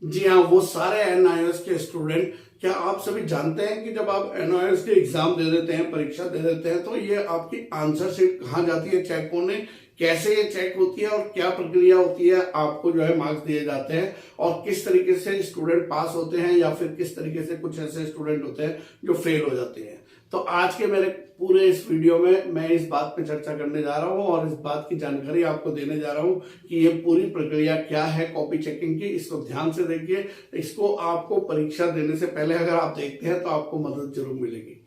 जी हाँ, वो सारे एनआईओएस के स्टूडेंट, क्या आप सभी जानते हैं कि जब आप एनआईओएस के एग्जाम दे देते हैं, परीक्षा दे देते हैं, तो ये आपकी आंसर शीट कहाँ जाती है चेक होने, कैसे ये चेक होती है और क्या प्रक्रिया होती है, आपको जो है मार्क्स दिए जाते हैं और किस तरीके से स्टूडेंट पास होते हैं या फिर किस तरीके से कुछ ऐसे स्टूडेंट होते हैं जो फेल हो जाते हैं। तो आज के मेरे पूरे इस वीडियो में मैं इस बात पे चर्चा करने जा रहा हूं और इस बात की जानकारी आपको देने जा रहा हूं कि ये पूरी प्रक्रिया क्या है कॉपी चेकिंग की। इसको ध्यान से देखिए, इसको आपको परीक्षा देने से पहले अगर आप देखते हैं तो आपको मदद जरूर मिलेगी।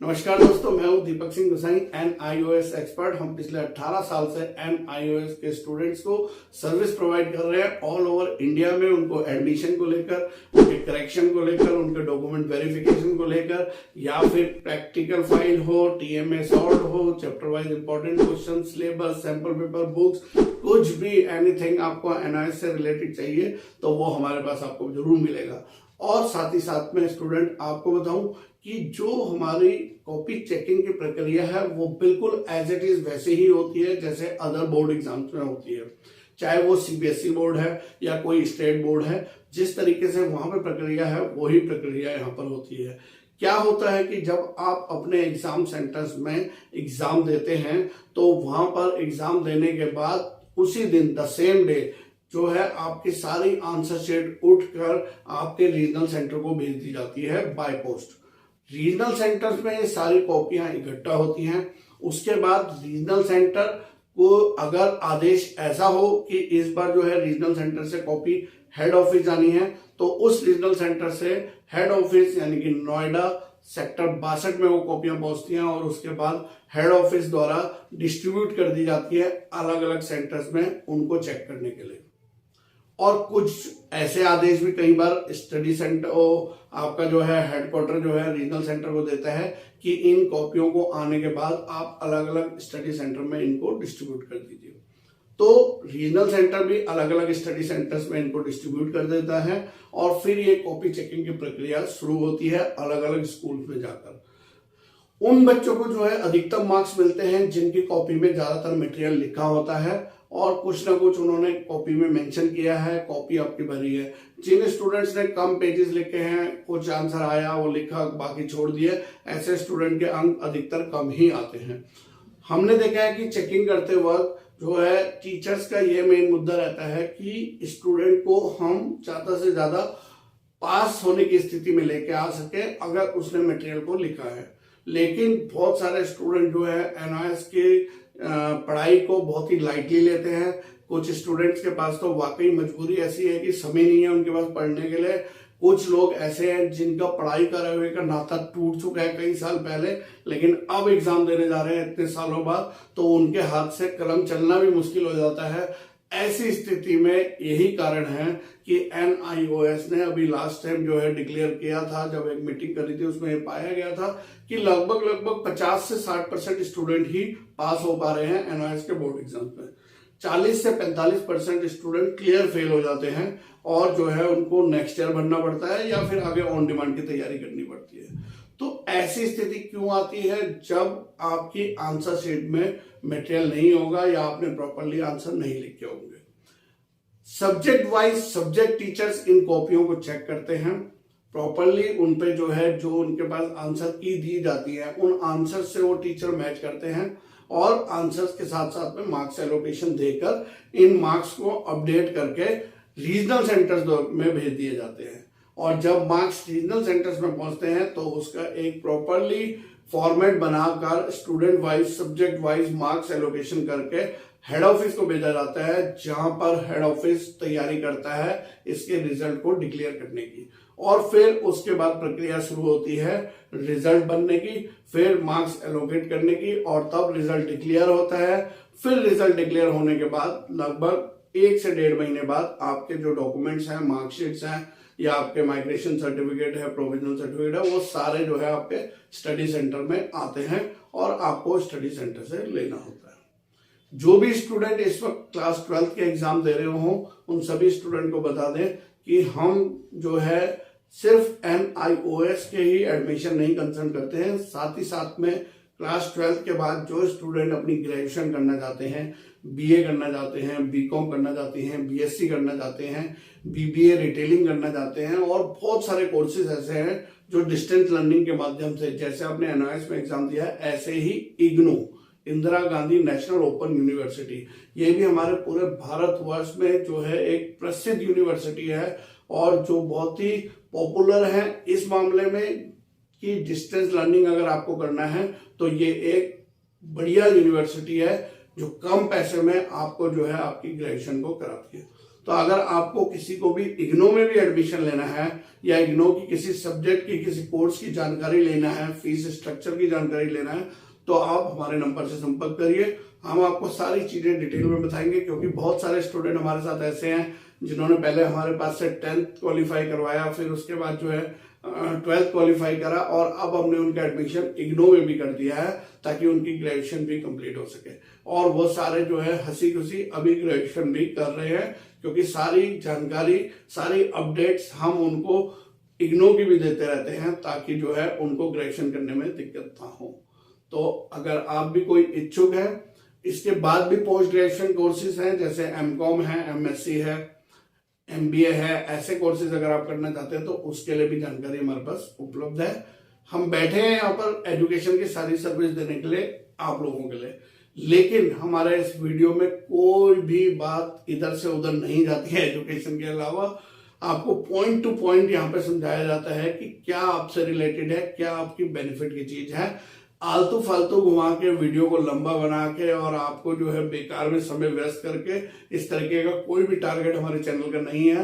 नमस्कार दोस्तों, मैं हूं दीपक सिंह गोसाई, एनआईओएस एक्सपर्ट। हम पिछले 18 साल से एनआईओएस के स्टूडेंट्स को सर्विस प्रोवाइड कर रहे हैं ऑल ओवर इंडिया में। उनको एडमिशन को लेकर, उनके करेक्शन को लेकर, उनके डॉक्यूमेंट वेरिफिकेशन को लेकर, या फिर प्रैक्टिकल फाइल हो, टीएमए सॉल्व हो, chapter wise important question, syllabus, sample paper, books, कुछ भी एनीथिंग आपको एनआईओएस से रिलेटेड चाहिए तो वो हमारे पास आपको जरूर मिलेगा। और साथ ही साथ में स्टूडेंट आपको बताऊं कि जो हमारी कॉपी चेकिंग की प्रक्रिया है वो बिल्कुल एज इट इज वैसे ही होती है जैसे अदर बोर्ड एग्जाम्स में होती है, चाहे वो सीबीएसई बोर्ड है या कोई स्टेट बोर्ड है। जिस तरीके से वहां पे प्रक्रिया है वही प्रक्रिया यहाँ पर होती है। क्या होता है कि जब आप अपने एग्जाम सेंटर्स में एग्जाम देते हैं तो वहां पर एग्जाम देने के बाद उसी दिन द सेम डे जो है आपकी सारी आंसर शीट उठकर आपके रीजनल सेंटर को भेज दी जाती है बाय पोस्ट। रीजनल सेंटर्स में ये सारी कॉपियां इकट्ठा होती हैं। उसके बाद रीजनल सेंटर को अगर आदेश ऐसा हो कि इस बार जो है रीजनल सेंटर से कॉपी हेड ऑफिस जानी है तो उस रीजनल सेंटर से हेड ऑफिस यानी कि नोएडा सेक्टर 62 में वो कॉपियां पहुंचती हैं और उसके बाद हेड ऑफिस द्वारा डिस्ट्रीब्यूट कर दी जाती है अलग अलग सेंटर्स में उनको चेक करने के लिए। और कुछ ऐसे आदेश भी कई बार स्टडी सेंटर आपका जो है हेडक्वार्टर जो है रीजनल सेंटर को देता है कि इन कॉपियों को आने के बाद आप अलग अलग स्टडी सेंटर में इनको डिस्ट्रीब्यूट कर दीजिए। तो रीजनल सेंटर भी अलग अलग स्टडी सेंटर्स में इनको डिस्ट्रीब्यूट कर देता है और फिर ये कॉपी चेकिंग की प्रक्रिया शुरू होती है अलग अलग स्कूल में जाकर। उन बच्चों को जो है अधिकतम मार्क्स मिलते हैं जिनकी कॉपी में ज्यादातर मटेरियल लिखा होता है और कुछ ना कुछ उन्होंने कॉपी में मेंशन किया है, कॉपी आपकी भरी है। जिन स्टूडेंट्स ने कम पेजेस लिखे हैं, कुछ आंसर आया वो लिखा बाकी छोड़ दिए, ऐसे स्टूडेंट के अंक अधिकतर कम ही आते हैं। हमने देखा है कि चेकिंग करते वक्त जो है टीचर्स का ये मेन मुद्दा रहता है कि स्टूडेंट को हम ज्यादा से ज्यादा पास होने की स्थिति में लेके आ सके अगर उसने मटेरियल को लिखा है। लेकिन बहुत सारे स्टूडेंट जो है एनआईओएस के पढ़ाई को बहुत ही लाइटली लेते हैं। कुछ स्टूडेंट्स के पास तो वाकई मजबूरी ऐसी है कि समय नहीं है उनके पास पढ़ने के लिए। कुछ लोग ऐसे हैं जिनका पढ़ाई करे हुए का नाता टूट चुका है कई साल पहले, लेकिन अब एग्जाम देने जा रहे हैं इतने सालों बाद, तो उनके हाथ से कलम चलना भी मुश्किल हो जाता है। ऐसी स्थिति में यही कारण है कि एनआईओएस ने अभी लास्ट टाइम जो है डिक्लेयर किया था, जब एक मीटिंग करी थी उसमें पाया गया था कि लगभग 50 से 60% स्टूडेंट ही पास हो पा रहे हैं एनआईओएस के बोर्ड एग्जाम में। 40 से 45% स्टूडेंट क्लियर फेल हो जाते हैं और जो है उनको नेक्स्ट ईयर भरना पड़ता है या फिर आगे ऑन डिमांड की तैयारी करनी पड़ती है। तो ऐसी स्थिति क्यों आती है? जब आपकी आंसर शीट में मटेरियल नहीं होगा या आपने प्रॉपरली आंसर नहीं लिखे होंगे। Subject wise subject teachers in कॉपियों को चेक करते हैं प्रॉपरली, उन पे जो है जो उनके पास आंसर की दी जाती है उन आंसर से वो टीचर मैच करते हैं और आंसर्स के साथ साथ में मार्क्स एलोकेशन देकर इन मार्क्स को अपडेट करके रीजनल सेंटर्स में भेज दिए जाते हैं। और जब मार्क्स रीजनल सेंटर्स में पहुंचते हैं तो उसका एक प्रॉपरली फॉर्मेट बनाकर student wise subject wise marks allocation करके हेड ऑफिस को भेजा जाता है, जहां पर हेड ऑफिस तैयारी करता है इसके रिजल्ट को डिक्लेयर करने की। और फिर उसके बाद प्रक्रिया शुरू होती है रिजल्ट बनने की, फिर मार्क्स एलोकेट करने की और तब रिजल्ट डिक्लेयर होता है। फिर रिजल्ट डिक्लेयर होने के बाद लगभग 1 से 1.5 महीने बाद आपके जो डॉक्यूमेंट्स हैं, मार्कशीट्स हैं या आपके माइग्रेशन सर्टिफिकेट है, प्रोविजनल सर्टिफिकेट है, वो सारे जो है आपके स्टडी सेंटर में आते हैं और आपको स्टडी सेंटर से लेना होता है। जो भी स्टूडेंट इस वक्त क्लास 12th के एग्जाम दे रहे हो उन सभी स्टूडेंट को बता दें कि हम जो है सिर्फ एनआईओएस के ही एडमिशन नहीं कंसर्न करते हैं, साथ ही साथ में क्लास 12th के बाद जो स्टूडेंट अपनी ग्रेजुएशन करना चाहते हैं, बीए करना चाहते हैं, बीकॉम करना चाहते हैं, बीएससी करना चाहते हैं, बीबीए रिटेलिंग करना चाहते हैं, और बहुत सारे कोर्सेज ऐसे हैं जो डिस्टेंस लर्निंग के माध्यम से, जैसे आपने एनआईएस में एग्जाम दिया है, ऐसे ही IGNOU, Indira Gandhi National Open University, ये भी हमारे पूरे भारतवर्ष में जो है एक प्रसिद्ध यूनिवर्सिटी है और जो बहुत ही पॉपुलर है इस मामले में कि डिस्टेंस लर्निंग अगर आपको करना है तो ये एक बढ़िया यूनिवर्सिटी है जो कम पैसे में आपको जो है आपकी ग्रेजुएशन को कराती है। तो अगर आपको किसी को भी इग्नो में भी एडमिशन लेना है या इग्नो की किसी सब्जेक्ट की किसी कोर्स की जानकारी लेना है, फीस स्ट्रक्चर की जानकारी लेना है, तो आप हमारे नंबर से संपर्क करिए। हम आपको सारी चीजें डिटेल में बताएंगे, क्योंकि बहुत सारे स्टूडेंट हमारे साथ ऐसे हैं जिन्होंने पहले हमारे पास से 10th क्वालिफाई करवाया, फिर उसके बाद जो है 12th क्वालिफाई करा, और अब हमने उनका एडमिशन इग्नो में भी कर दिया है ताकि उनकी ग्रेजुएशन भी कंप्लीट हो सके। और वो सारे जो है हंसी खुशी अभी ग्रेजुएशन भी कर रहे हैं, क्योंकि सारी जानकारी, सारी अपडेट्स हम उनको इग्नो की भी देते रहते हैं ताकि जो है उनको ग्रेजुएशन करने में दिक्कत ना हो। तो अगर आप भी कोई इच्छुक है, इसके बाद भी पोस्ट ग्रेजुएशन कोर्सेज हैं, जैसे एमकॉम है, एमएससी है, एमबीए है, ऐसे कोर्सेज अगर आप करना चाहते हैं तो उसके लिए भी जानकारी हमारे पास उपलब्ध है। हम बैठे हैं यहाँ पर एजुकेशन की सारी सर्विस देने के लिए आप लोगों के लिए, लेकिन हमारे इस वीडियो में कोई भी बात इधर से उधर नहीं जाती है। एजुकेशन के अलावा आपको पॉइंट टू पॉइंट यहाँ पे समझाया जाता है कि क्या आपसे रिलेटेड है, क्या आपकी बेनिफिट की चीज है। आलतू फालतू घुमा के, वीडियो को लंबा बना के और आपको जो है बेकार में समय व्यस्त करके, इस तरीके का कोई भी टारगेट हमारे चैनल का नहीं है।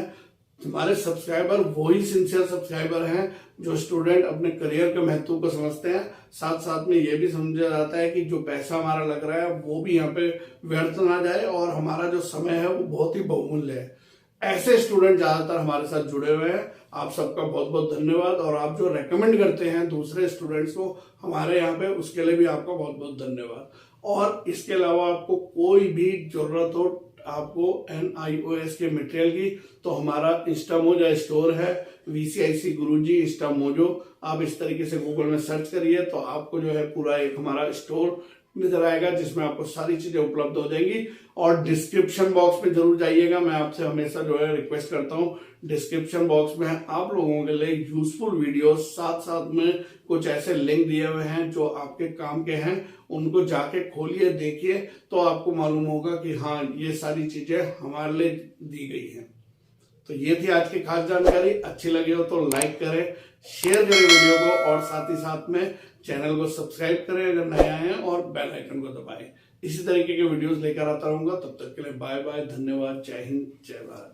हमारे सब्सक्राइबर वही सिंसियर सब्सक्राइबर हैं जो स्टूडेंट अपने करियर के महत्व को समझते हैं। साथ साथ में ये भी समझा जाता है कि जो पैसा हमारा लग रहा है वो भी यहाँ पे व्यर्थ ना जाए और हमारा जो समय है वो बहुत ही बहुमूल्य है। ऐसे स्टूडेंट ज्यादातर हमारे साथ जुड़े हुए हैं। आप सबका बहुत बहुत धन्यवाद, और आप जो रेकमेंड करते हैं दूसरे स्टूडेंट्स को हमारे यहाँ पे, उसके लिए भी आपका बहुत बहुत धन्यवाद। और इसके अलावा आपको कोई भी जरूरत हो आपको NIOS के मटेरियल की, तो हमारा इंस्टामोजा स्टोर है, VCIC गुरुजी इंस्टामोजो, आप इस तरीके से गूगल में सर्च करिए तो आपको जो है पूरा एक हमारा स्टोर नजर आएगा जिसमें आपको सारी चीजें उपलब्ध हो जाएंगी। और डिस्क्रिप्शन बॉक्स में जरूर जाइएगा, मैं आपसे हमेशा जो है रिक्वेस्ट करता हूँ, डिस्क्रिप्शन बॉक्स में आप लोगों के लिए यूजफुल वीडियो, साथ साथ में कुछ ऐसे लिंक दिए हुए हैं जो आपके काम के हैं, उनको जाके खोलिए, देखिए, तो आपको मालूम होगा कि हाँ ये सारी चीजें हमारे लिए दी गई हैं। तो ये थी आज की खास जानकारी। अच्छी लगी हो तो लाइक करें, शेयर करें वीडियो को, और साथ ही साथ में चैनल को सब्सक्राइब करें अगर नए आए हैं, और बेल आइकन को दबाएं। इसी तरीके के वीडियोस लेकर आता रहूंगा। तब तक के लिए बाय बाय, धन्यवाद, जय हिंद, जय भारत।